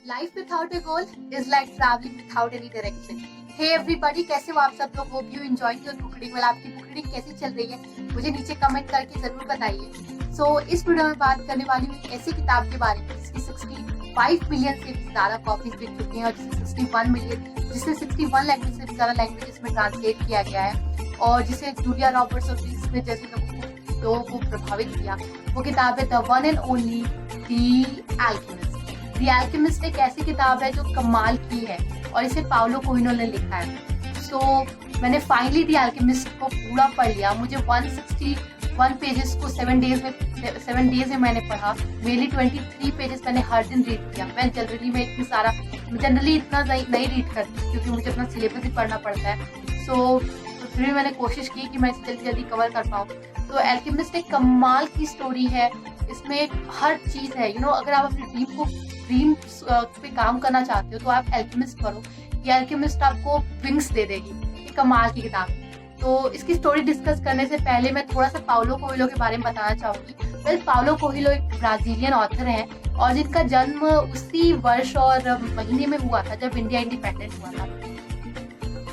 Life without a goal is like traveling without any direction. Hey everybody, कैसे हो आप सब लोग? Hope you enjoying your book reading. आपकी बुक रीडिंग कैसी चल रही है मुझे नीचे कमेंट करके जरूर बताइए। इस वीडियो में बात करने वाली हूँ एक ऐसी किताब के बारे में जिसकी 65 मिलियन से भी ज्यादा कॉपीज बिक चुकी हैं और जिसे 61 लैंग्वेज से भी ज्यादा लैंग्वेजेस में ट्रांसलेट किया गया है और जिसे जूलिया रॉबर्ट्स और ने जैसे लोगों को प्रभावित किया। वो किताब है the one and only the alchemist. The alchemist एक ऐसी किताब है जो कमाल की है और इसे पाउलो कोएल्हो ने लिखा है। मैंने फाइनली द अल्केमिस्ट को पूरा पढ़ लिया। मुझे 161 पेजेस को 7 डेज में मैंने पढ़ा। मेनली 23 पेजेस मैंने हर दिन रीड किया। मैं जनरली इतना नहीं रीड करती क्योंकि मुझे अपना सिलेबस ही पढ़ना पड़ता है। फिर भी मैंने कोशिश की कि मैं इसे जल्दी कवर कर पाऊँ। तो अल्केमिस्ट एक कमाल की स्टोरी है। इसमें हर चीज़ है। अगर आप अपने ड्रीम पे काम करना चाहते हो तो आप अल्केमिस्ट पढ़ो। ये अल्केमिस्ट आपको विंग्स दे देगी। ये कमाल की किताब। तो इसकी स्टोरी डिस्कस करने से पहले मैं थोड़ा सा पाउलो कोएल्हो के बारे में बताना चाहूँगी। पाउलो कोएल्हो एक ब्राजीलियन ऑथर हैं और जिनका जन्म उसी वर्ष और महीने में हुआ था जब इंडिया इंडिपेंडेंट हुआ था,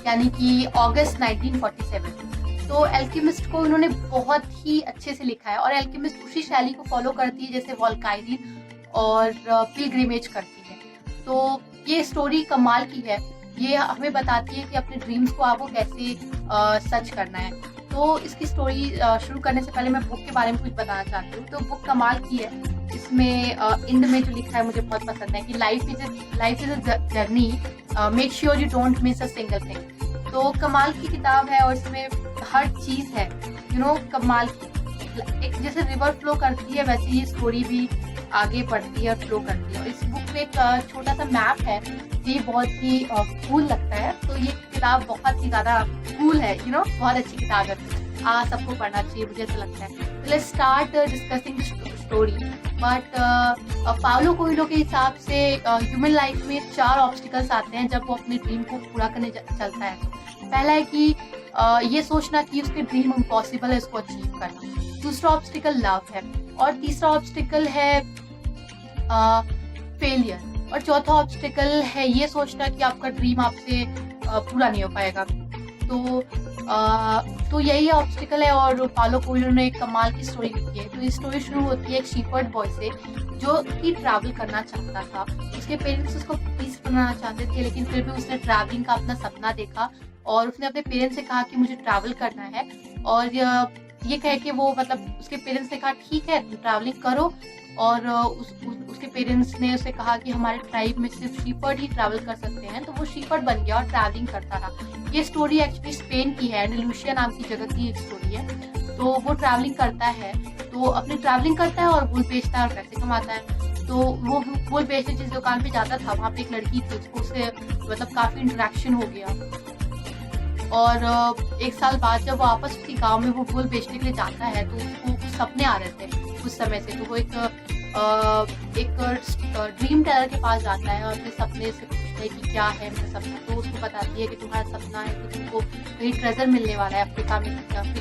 यानी कि अगस्त 1947। तो अल्केमिस्ट को उन्होंने बहुत ही अच्छे से लिखा है और अल्केमिस्ट उसी शैली को फॉलो करती है जैसे वॉल्काइरिन और पिलग्रिमेज करती है। तो ये स्टोरी कमाल की है। ये हमें बताती है कि अपने ड्रीम्स को आपको कैसे सच करना है। तो इसकी स्टोरी शुरू करने से पहले मैं बुक के बारे में कुछ बताना चाहती हूँ। तो बुक कमाल की है। इसमें एंड में जो लिखा है मुझे बहुत पसंद है कि life is a journey, make sure you don't miss a single thing. तो कमाल की किताब है और इसमें हर चीज है। कमाल की। एक जैसे रिवर फ्लो करती है वैसे ये स्टोरी भी आगे बढ़ती है और फ्लो करती है। और इस बुक में एक छोटा सा मैप है, ये बहुत ही कूल लगता है। तो ये किताब बहुत ही ज्यादा कूल है। बहुत अच्छी किताब है। सबको पढ़ना चाहिए, मुझे ऐसा लगता है। Let's start discussing story. But Paulo Coelho के हिसाब से ह्यूमन लाइफ में 4 ऑब्स्टिकल्स आते हैं जब वो अपने ड्रीम को पूरा करने चलता है। पहला है कि ये सोचना कि उसके ड्रीम इम्पॉसिबल है इसको अचीव करना। दूसरा ऑब्स्टिकल लव है और तीसरा ऑब्स्टिकल है फेलियर और चौथा ऑब्स्टिकल है ये सोचना कि आपका ड्रीम आपसे पूरा नहीं हो पाएगा। तो यही ऑब्स्टिकल है और पाउलो कोएल्हो ने एक कमाल की स्टोरी लिखी है। तो ये स्टोरी शुरू होती है एक शीफर्ड बॉय से जो कि ट्रैवल करना चाहता था। उसके पेरेंट्स उसको पुलिस बनाना चाहते थे लेकिन फिर भी उसने ट्रैवलिंग का अपना सपना देखा और उसने अपने पेरेंट्स से कहा कि मुझे ट्रैवल करना है। और ये कह के वो उसके पेरेंट्स ने कहा ठीक है तुम ट्रैवलिंग करो। और उसके पेरेंट्स ने उसे कहा कि हमारे ट्राइब में सिर्फ शीफर्ड ही ट्रैवल कर सकते हैं। तो वो शीफर्ड बन गया और ट्रैवलिंग करता रहा। ये स्टोरी एक्चुअली स्पेन की है, एंडलूसिया नाम की जगह की एक स्टोरी है। तो वो ट्रैवलिंग करता है, तो अपनी ट्रैवलिंग करता है और वूल बेचता है और पैसे कमाता है। तो वो वूल बेचने जिस दुकान पे जाता था वहाँ पे एक लड़की थी, उससे काफी इंटरेक्शन हो गया। और 1 साल बाद जब वो वापस उसी गाँव में वो वूल बेचने के लिए जाता है तो उसको कुछ सपने आ रहे थे उस समय से। तो वो एक ड्रीम टेलर के पास जाता है और अपने सपने से पूछता है कि क्या है मेरा सपना। तो उसको बताती है कि तुम्हारा सपना है कि तुमको कहीं ट्रेजर मिलने वाला है अफ्रीका में,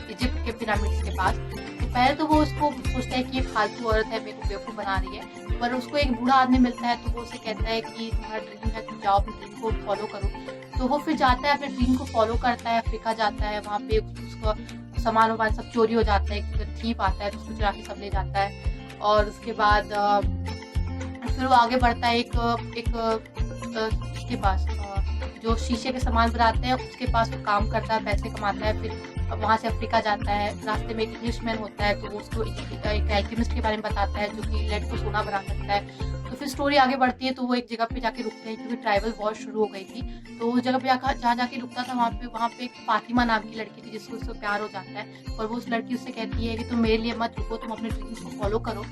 इजिप्ट के पिरामिड्स के पास। तो पहले तो वो उसको सोचता है कि ये फालतू औरत है, मेरे को बेवकूफ़ बना रही है। पर उसको एक बूढ़ा आदमी मिलता है तो वो उसे कहता है कि तुम्हारा ड्रीम है, तुम जाओ अपने ड्रीम को फॉलो करो। तो वो फिर जाता है, अपने ड्रीम को फॉलो करता है, अफ्रीका जाता है। वहाँ पे उसको सामान वामान सब चोरी हो जाता है, थीप आता है तो उसको चुरा के सब ले जाता है। और उसके बाद फिर वो आगे बढ़ता है उसके पास जो शीशे के सामान बनाते हैं उसके पास वो काम करता है, पैसे कमाता है। फिर वहाँ से अफ्रीका जाता है। रास्ते में एक इंग्लिशमैन होता है तो वो उसको एक अल्केमिस्ट के बारे में बताता है जो कि लेड को सोना बना सकता है। तो फिर स्टोरी आगे बढ़ती है तो वो एक जगह पे जाके रुकते हैं क्योंकि ट्राइबल वॉर शुरू हो गई थी। तो उस जगह पे जहाँ जाके रुकता था वहाँ पे एक फातिमा नाम की लड़की थी जिसको उससे प्यार हो जाता है। और वो उस लड़की उससे कहती है कि तुम मेरे लिए मत रुको, तुम अपने ड्रीम्स को फॉलो करो।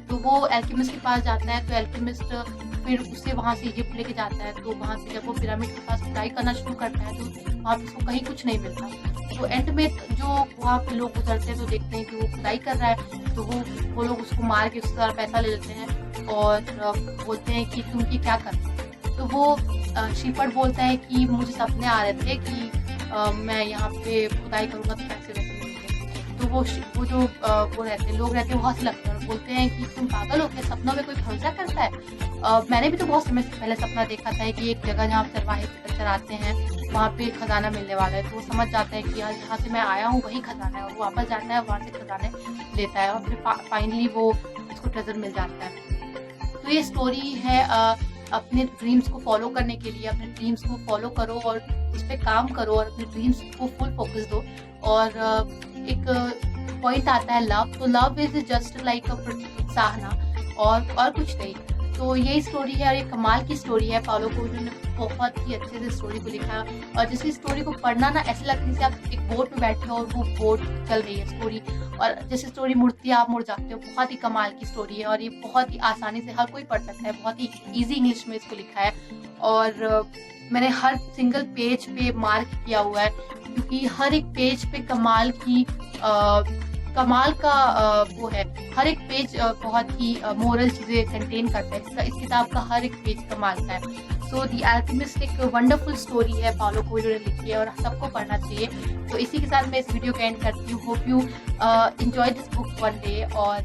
तो वो अल्केमिस्ट के पास जाता है। तो अल्केमिस्ट फिर उससे वहाँ से इजिप्ट लेके जाता है। तो वहाँ से जब वो पिरामिड के पास खुदाई करना शुरू करता है तो वहाँ पे उसको कहीं कुछ नहीं मिलता। तो एंड में जो वहाँ पे लोग गुजरते हैं तो देखते हैं कि वो खुदाई कर रहा है। तो वो लोग उसको मार के उससे सारा पैसा ले लेते हैं और बोलते हैं कि तुम ये क्या कर रहे हो। तो वो शीफर्ड बोलता है कि मुझे सपने आ रहे थे कि मैं यहाँ पे खुदाई करूँगा तो पैसे वैसे मिलेंगे। तो वो जो वो रहते हैं, लोग रहते हैं, वो हँसने लगते हैं और बोलते हैं कि तुम पागल हो क्या, सपनों में कोई भरोसा करता है। मैंने भी तो बहुत समय से पहले सपना देखा था कि एक जगह जहाँ चरवाहे चराते हैं वहाँ पे खजाना मिलने वाला है, तो वो समझ जाता है कि यार जहाँ से मैं आया हूँ वही खजाना है, और वो वापस जाता है, वहाँ से खजाने लेता है और फिर फाइनली वो उसको ट्रेजर मिल जाता है। तो ये स्टोरी है अपने ड्रीम्स को फॉलो करने के लिए। अपने ड्रीम्स को फॉलो करो और उस पे काम करो और अपने ड्रीम्स को फुल फोकस दो। और एक पॉइंट आता है लव, तो love is just like a प्रोत्साहना और कुछ नहीं। तो यही स्टोरी है और ये कमाल की स्टोरी है। पाउलो कोएल्हो ने बहुत ही अच्छे से स्टोरी को लिखा है और जैसे स्टोरी को पढ़ना ना ऐसे लगता है जैसे आप एक बोट में बैठे हो और वो बोट चल रही है स्टोरी, और जैसे स्टोरी मुड़ती है आप मुड़ जाते हो। बहुत ही कमाल की स्टोरी है और ये बहुत ही आसानी से हर कोई पढ़ सकता है। बहुत ही इजी इंग्लिश में इसको लिखा है और मैंने हर सिंगल पेज पे मार्क किया हुआ है क्योंकि हर एक पेज पे कमाल का वो है। हर एक पेज बहुत ही मोरल चीजें कंटेन करता है। इस किताब का हर एक पेज कमाल का है। सो द अल्केमिस्ट एक वंडरफुल स्टोरी है, पाउलो कोएल्हो ने लिखी है और सबको पढ़ना चाहिए। तो इसी के साथ मैं इस वीडियो को एंड करती हूँ। Hope you enjoy this book one day और